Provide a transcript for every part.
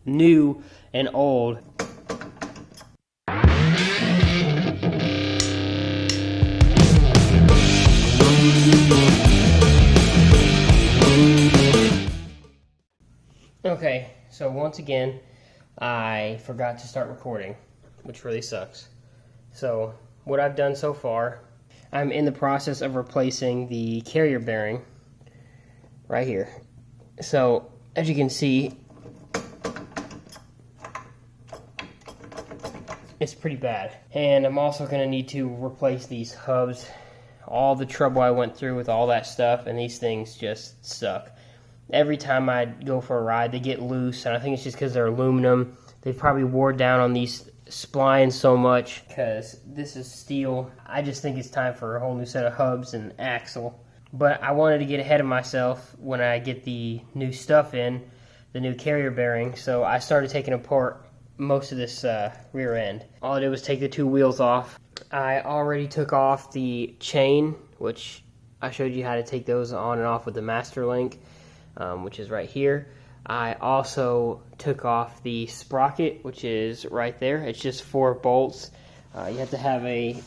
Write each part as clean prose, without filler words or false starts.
new and old. Okay, so once again, I forgot to start recording, which really sucks. So, what I've done so far, I'm in the process of replacing the carrier bearing right here. So, as you can see, it's pretty bad. And I'm also going to need to replace these hubs. All the trouble I went through with all that stuff, and these things just suck. Every time I go for a ride, they get loose, and I think it's just because they're aluminum. They've probably wore down on these splines so much because this is steel. I just think it's time for a whole new set of hubs and axle. But I wanted to get ahead of myself when I get the new stuff in, the new carrier bearing, so I started taking apart most of this rear end. All I did was take the two wheels off. I already took off the chain, which I showed you how to take those on and off with the master link. Which is right here. I also took off the sprocket, which is right there. It's just 4 bolts. You have to have I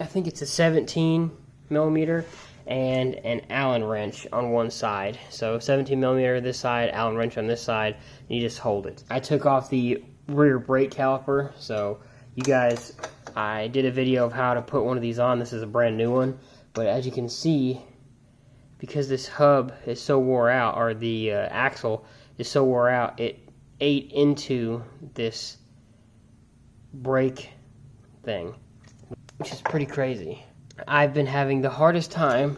think it's a 17 millimeter and an Allen wrench on one side. So 17 millimeter this side, Allen wrench on this side, and you just hold it. I took off the rear brake caliper. So you guys, I did a video of how to put one of these on. This is a brand new one, but as you can see, because this hub is so wore out, or the axle is so wore out, it ate into this brake thing, which is pretty crazy. I've been having the hardest time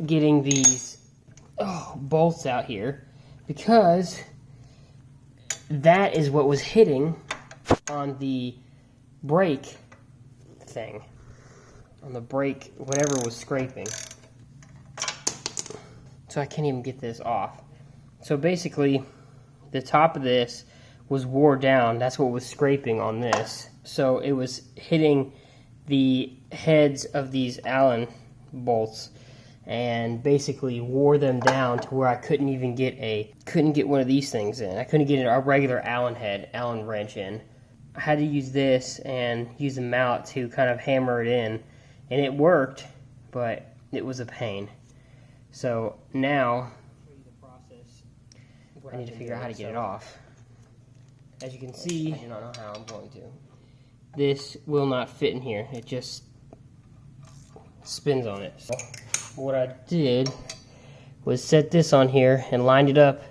getting these bolts out here because that is what was hitting on the brake thing, on the brake, whatever was scraping. So I can't even get this off. So basically, the top of this was wore down. That's what was scraping on this. So it was hitting the heads of these Allen bolts and basically wore them down to where I couldn't even get one of these things in. I couldn't get a regular Allen wrench in. I had to use this and use a mallet to kind of hammer it in, and it worked, but it was a pain. So now, I need to figure out how to get it off. As you can see, I do not know how I'm going to. This will not fit in here. It just spins on it. So what I did was set this on here and lined it up,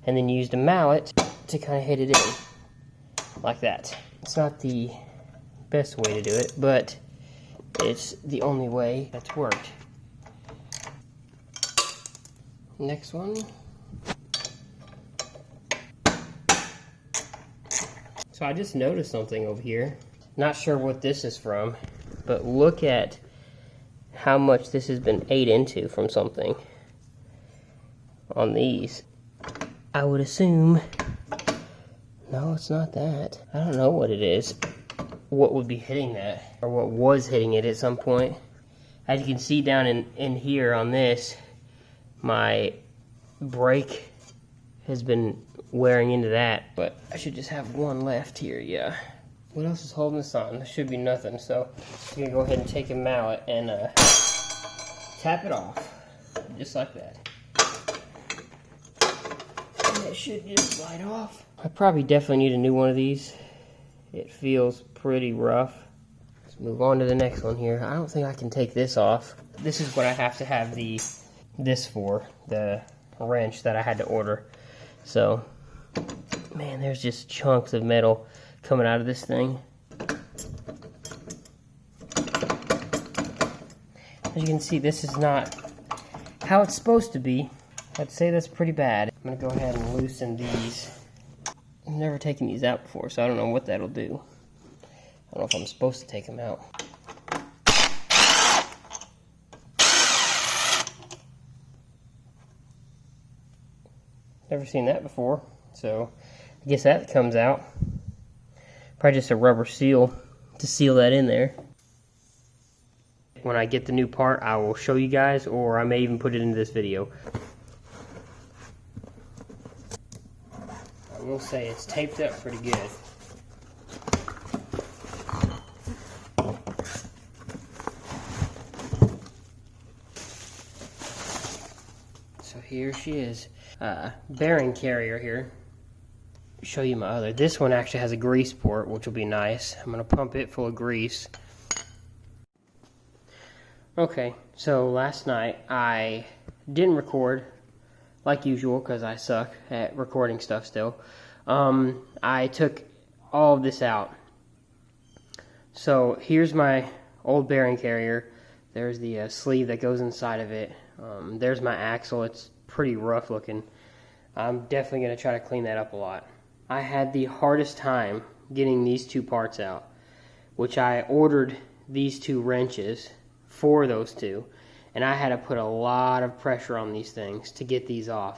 and then used a mallet to kind of hit it in, like that. It's not the best way to do it, but it's the only way that's worked. Next one. So I just noticed something over here. Not sure what this is from, but look at how much this has been ate into from something on these. I would assume, no, it's not that. I don't know what it is. What would be hitting that, or what was hitting it at some point. As you can see down in here on this, my brake has been wearing into that, but I should just have one left here, yeah. What else is holding this on? There should be nothing, so I'm going to go ahead and take a mallet and tap it off, just like that. And it should just slide off. I probably definitely need a new one of these. It feels pretty rough. Let's move on to the next one here. I don't think I can take this off. This is what I have to have this for, the wrench that I had to order. So, man, there's just chunks of metal coming out of this thing. As you can see, this is not how it's supposed to be. I'd say that's pretty bad. I'm going to go ahead and loosen these. I've never taken these out before, so I don't know what that'll do. I don't know if I'm supposed to take them out. Never seen that before, so I guess that comes out. Probably just a rubber seal to seal that in there. When I get the new part, I will show you guys, or I may even put it into this video. will say it's taped up pretty good. So here she is. Bearing carrier here. Show you my other. This one actually has a grease port, which will be nice. I'm going to pump it full of grease. Okay, so last night I didn't record like usual because I suck at recording stuff still. I took all of this out. So here's my old bearing carrier. There's the sleeve that goes inside of it. There's my axle. It's pretty rough looking. I'm definitely going to try to clean that up a lot. I had the hardest time getting these two parts out, which I ordered these two wrenches for those two, and I had to put a lot of pressure on these things to get these off.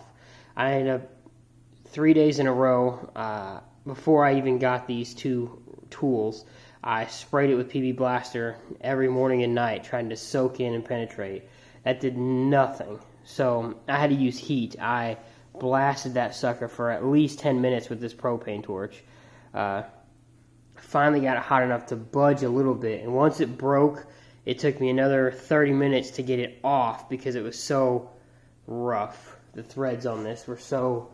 I ended up 3 days in a row, before I even got these two tools, I sprayed it with PB Blaster every morning and night, trying to soak in and penetrate. That did nothing. So I had to use heat. I blasted that sucker for at least 10 minutes with this propane torch. Finally got it hot enough to budge a little bit, and once it broke, it took me another 30 minutes to get it off because it was so rough. The threads on this were so,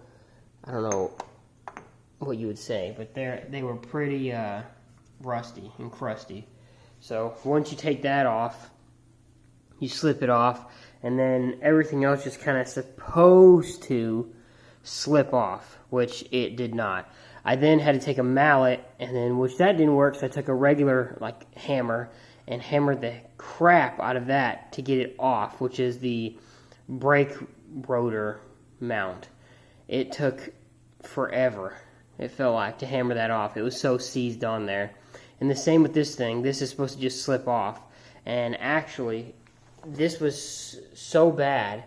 I don't know what you would say, but they were pretty rusty and crusty. So once you take that off, you slip it off, and then everything else just kind of supposed to slip off, which it did not. I then had to take a mallet, and then which that didn't work, so I took a regular hammer and hammered the crap out of that to get it off, which is the brake rotor mount. It took forever, it felt like, to hammer that off. It was so seized on there. And the same with this thing. This is supposed to just slip off. And actually, this was so bad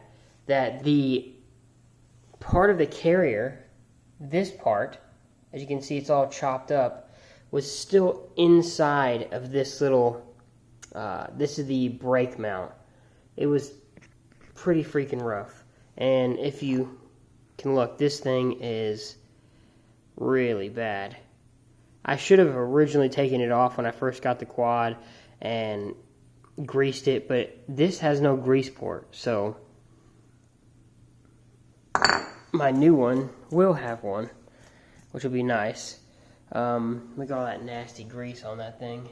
that the part of the carrier, this part, as you can see it's all chopped up, was still inside of this little, this is the brake mount. It was pretty freaking rough. And if you can look, this thing is really bad. I should have originally taken it off when I first got the quad and greased it, but this has no grease port, so my new one will have one, which will be nice. Look at all that nasty grease on that thing.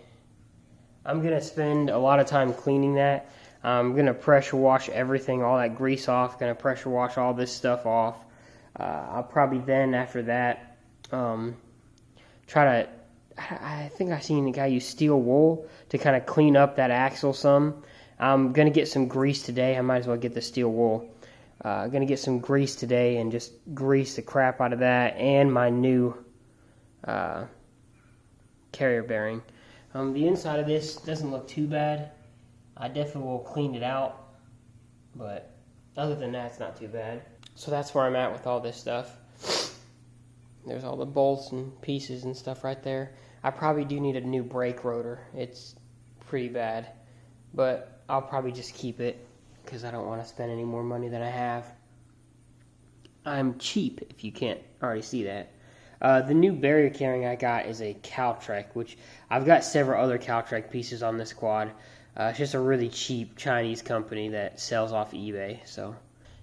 I'm going to spend a lot of time cleaning that. I'm going to pressure wash everything, all that grease off. Going to pressure wash all this stuff off. I'll probably then, after that, try to, I think I've seen the guy use steel wool to kind of clean up that axle some. I'm going to get some grease today. I might as well get the steel wool. I'm going to get some grease today and just grease the crap out of that and my new carrier bearing. The inside of this doesn't look too bad. I definitely will clean it out, but other than that, it's not too bad. So that's where I'm at with all this stuff. There's all the bolts and pieces and stuff right there. I probably do need a new brake rotor. It's pretty bad, but I'll probably just keep it because I don't want to spend any more money than I have. I'm cheap, if you can't already see that. The new barrier carrying I got is a Caltrek, which I've got several other Caltrek pieces on this quad. It's just a really cheap Chinese company that sells off eBay. So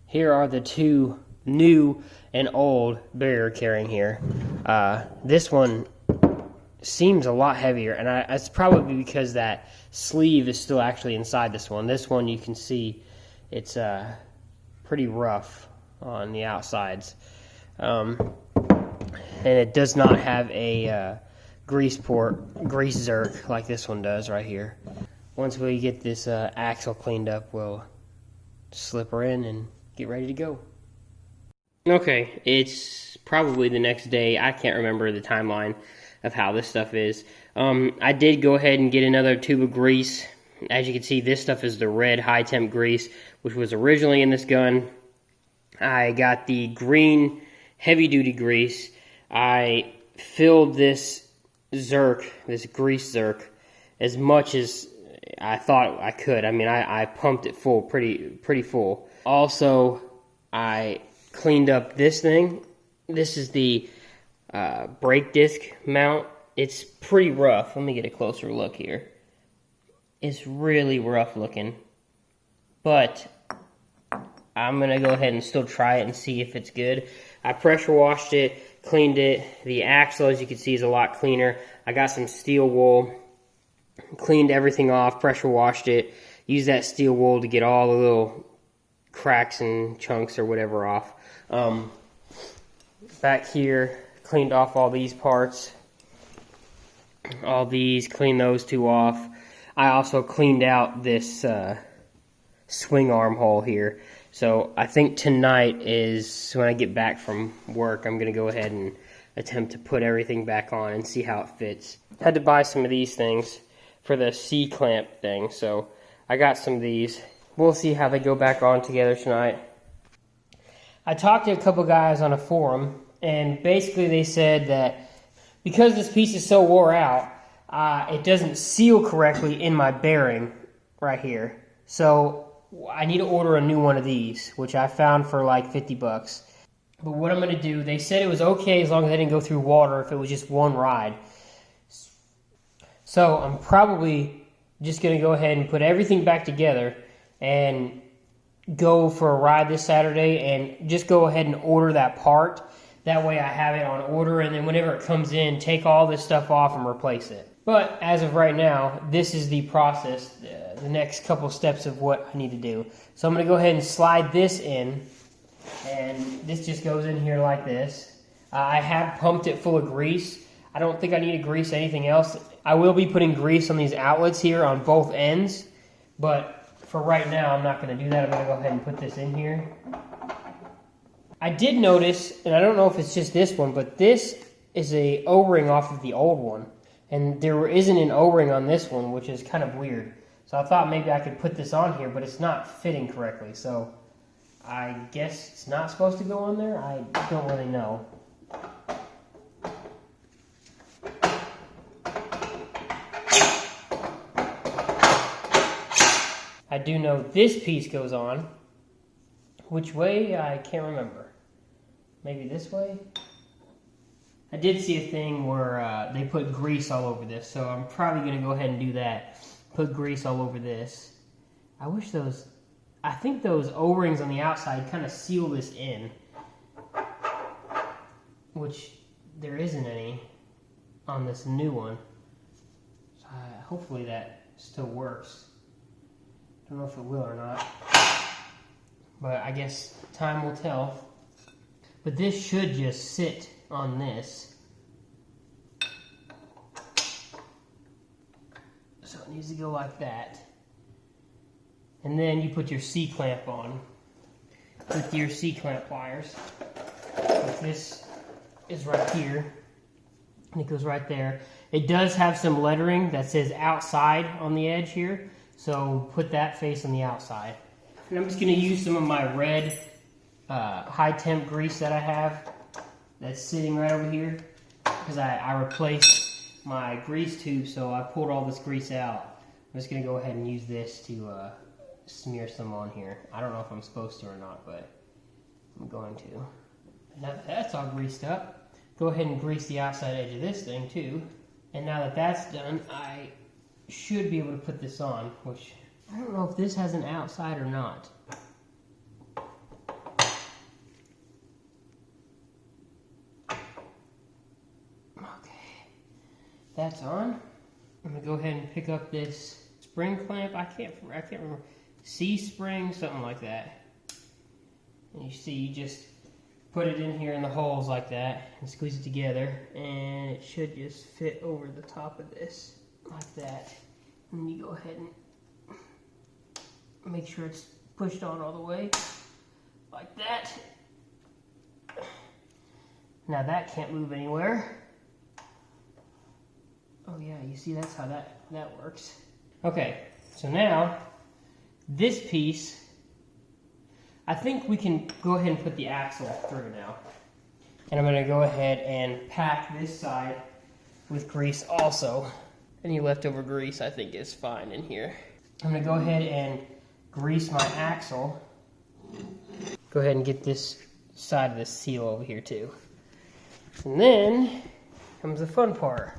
here are the two new and old barrier carrying here. This one seems a lot heavier, and it's probably because that sleeve is still actually inside this one. This one, you can see it's pretty rough on the outsides. And it does not have a grease zerk like this one does right here. Once we get this axle cleaned up, we'll slip her in and get ready to go. Okay, it's probably the next day. I can't remember the timeline of how this stuff is. I did go ahead and get another tube of grease. As you can see, this stuff is the red high temp grease, which was originally in this gun. I got the green heavy duty grease. I filled this zerk, this grease zerk, as much as I thought I could. I mean, I pumped it full, pretty full. Also, I cleaned up this thing. This is the brake disc mount. It's pretty rough. Let me get a closer look here. It's really rough looking, but I'm gonna go ahead and still try it and see if it's good. I pressure washed it, cleaned it. The axle, as you can see, is a lot cleaner. I got some steel wool, cleaned everything off, pressure washed it, used that steel wool to get all the little cracks and chunks or whatever off. Back here, cleaned off all these parts. All these, cleaned those two off. I also cleaned out this swing arm hole here. So I think tonight is when I get back from work, I'm going to go ahead and attempt to put everything back on and see how it fits. Had to buy some of these things for the C-clamp thing, so I got some of these. We'll see how they go back on together tonight. I talked to a couple guys on a forum, and basically they said that because this piece is so wore out, it doesn't seal correctly in my bearing right here. So I need to order a new one of these, which I found for like 50 bucks. But what I'm going to do, they said it was okay as long as I didn't go through water if it was just one ride. So I'm probably just going to go ahead and put everything back together and go for a ride this Saturday and just go ahead and order that part. That way I have it on order, and then whenever it comes in, take all this stuff off and replace it. But as of right now, this is the process, the next couple steps of what I need to do. So I'm going to go ahead and slide this in, and this just goes in here like this. I have pumped it full of grease. I don't think I need to grease anything else. I will be putting grease on these outlets here on both ends, but for right now, I'm not going to do that. I'm going to go ahead and put this in here. I did notice, and I don't know if it's just this one, but this is a O-ring off of the old one. And there isn't an O-ring on this one, which is kind of weird. So I thought maybe I could put this on here, but it's not fitting correctly. So I guess it's not supposed to go on there? I don't really know. I do know this piece goes on. Which way? I can't remember. Maybe this way? I did see a thing where they put grease all over this, so I'm probably going to go ahead and do that. Put grease all over this. I think those O-rings on the outside kind of seal this in, which there isn't any on this new one. So hopefully that still works. Don't know if it will or not, but I guess time will tell. But this should just sit on this. So it needs to go like that. And then you put your C-clamp on with your C-clamp pliers. Like this is right here, and it goes right there. It does have some lettering that says outside on the edge here, so put that face on the outside. And I'm just going to use some of my red high temp grease that I have that's sitting right over here, because I replaced my grease tube, so I pulled all this grease out. I'm just going to go ahead and use this to smear some on here. I don't know if I'm supposed to or not, but I'm going to. Now that that's all greased up, go ahead and grease the outside edge of this thing too. And now that that's done, I should be able to put this on, which I don't know if this has an outside or not. Okay, that's on. I'm gonna go ahead and pick up this spring clamp. I can't remember. C-spring, something like that. And you see, you just put it in here in the holes like that and squeeze it together, and it should just fit over the top of this like that. And then you go ahead and make sure it's pushed on all the way like that. Now that can't move anywhere. Oh yeah, you see that's how that works. Okay, so now this piece, I think we can go ahead and put the axle through now. And I'm going to go ahead and pack this side with grease also. Any leftover grease I think is fine in here. I'm going to go ahead and grease my axle. Go ahead and get this side of the seal over here too. And then comes the fun part.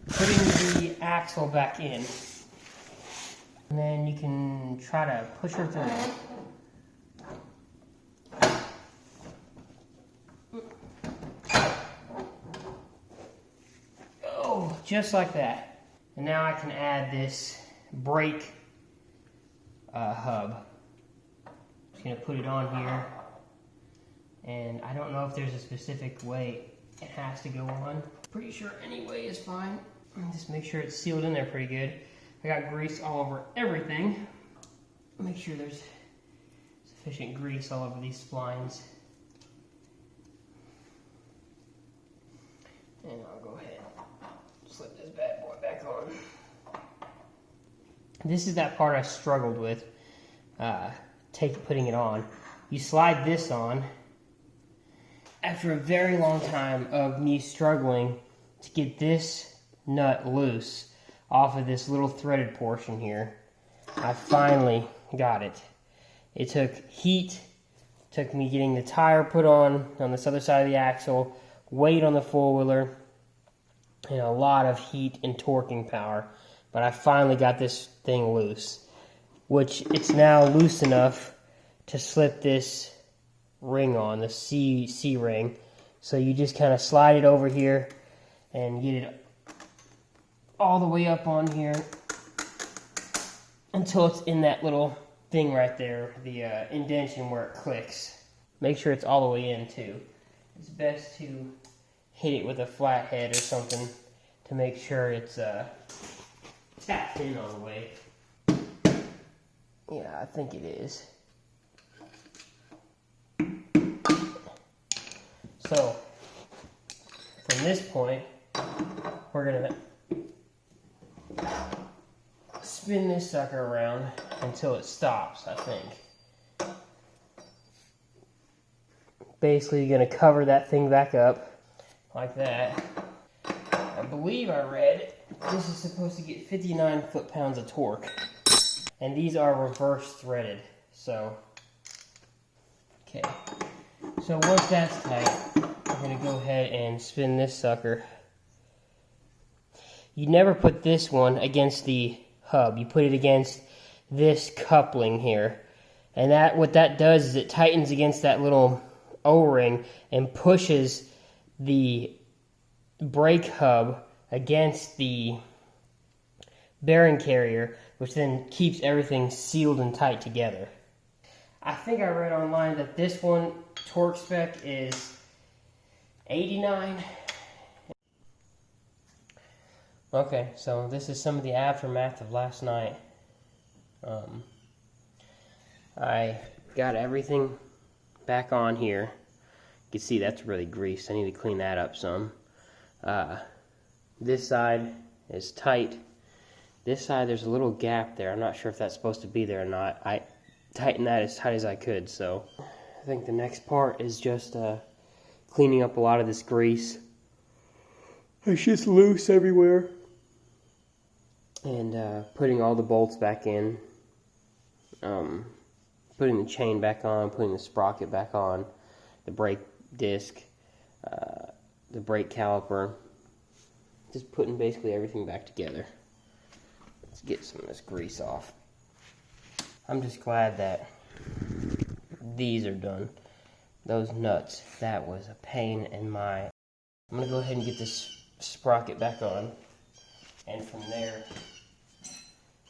Putting the axle back in. And then you can try to push her through. Oh, just like that. And now I can add this brake hub. Just gonna put it on here. And I don't know if there's a specific way it has to go on. Pretty sure any way is fine. Just make sure it's sealed in there pretty good. I got grease all over everything. Make sure there's sufficient grease all over these splines. And I'll go ahead and slip this bad boy back on. This is that part I struggled with, putting it on. You slide this on. After a very long time of me struggling to get this nut loose off of this little threaded portion here, I finally got it. It took heat, took me getting the tire put on this other side of the axle, weight on the four-wheeler, and a lot of heat and torquing power. But I finally got this thing loose, which it's now loose enough to slip this ring on, the C ring. So you just kind of slide it over here and get it all the way up on here until it's in that little thing right there, the indentation where it clicks. Make sure it's all the way in too. It's best to hit it with a flat head or something to make sure it's tapped in all the way. Yeah, I think it is. So, from this point, we're gonna spin this sucker around until it stops, I think. Basically, you're gonna cover that thing back up like that. I believe I read this is supposed to get 59 foot-pounds of torque. And these are reverse threaded, so, okay. So once that's tight, I'm going to go ahead and spin this sucker. You never put this one against the hub. You put it against this coupling here. And what that does is it tightens against that little O-ring and pushes the brake hub against the bearing carrier, which then keeps everything sealed and tight together. I think I read online that this one torque spec is 89. Okay, so this is some of the aftermath of last night. I got everything back on here. You can see that's really greased. I need to clean that up some. This side is tight. This side, there's a little gap there. I'm not sure if that's supposed to be there or not. I tightened that as tight as I could, so I think the next part is just cleaning up a lot of this grease. It's just loose everywhere. And putting all the bolts back in. Putting the chain back on, putting the sprocket back on, the brake disc, the brake caliper. Just putting basically everything back together. Let's get some of this grease off. I'm just glad that these are done. Those nuts, that was a pain in my... I'm going to go ahead and get this sprocket back on. And from there,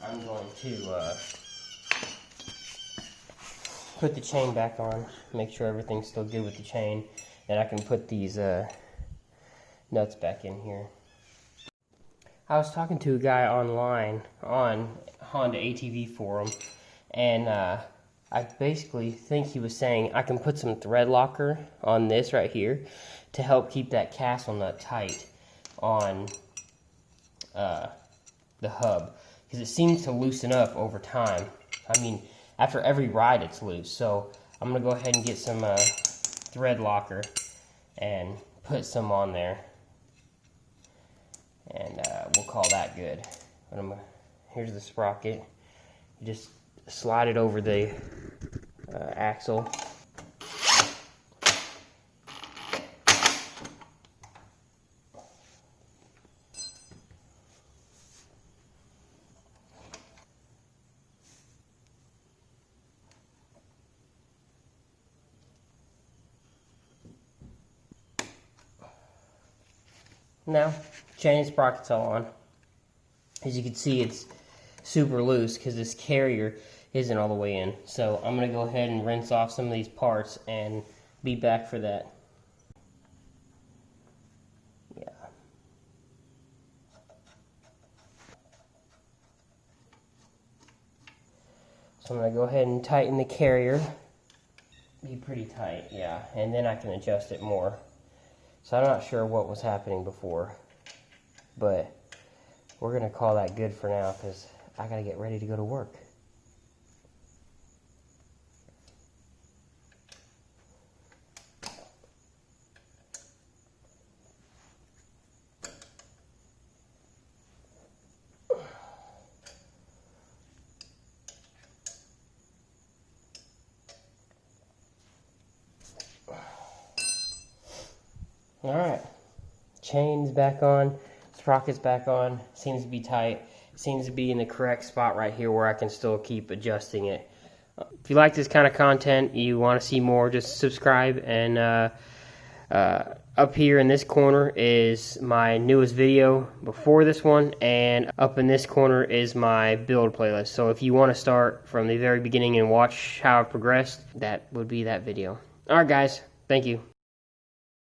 I'm going to put the chain back on. Make sure everything's still good with the chain. And I can put these nuts back in here. I was talking to a guy online on Honda ATV forum, and I basically think he was saying I can put some thread locker on this right here to help keep that castle nut tight on the hub, because it seems to loosen up over time. I mean, after every ride it's loose, so I'm going to go ahead and get some thread locker and put some on there. And we'll call that good. But here's the sprocket. You just slide it over the axle. Now, chain and sprockets all on. As you can see, it's super loose because this carrier isn't all the way in. So I'm going to go ahead and rinse off some of these parts and be back for that. Yeah. So I'm going to go ahead and tighten the carrier. Be pretty tight, yeah. And then I can adjust it more. So I'm not sure what was happening before, but we're going to call that good for now because I got to get ready to go to work. Alright, chain's back on, sprocket's back on, seems to be tight, seems to be in the correct spot right here where I can still keep adjusting it. If you like this kind of content, you want to see more, just subscribe, and up here in this corner is my newest video before this one, and up in this corner is my build playlist. So if you want to start from the very beginning and watch how I progressed, that would be that video. Alright guys, thank you.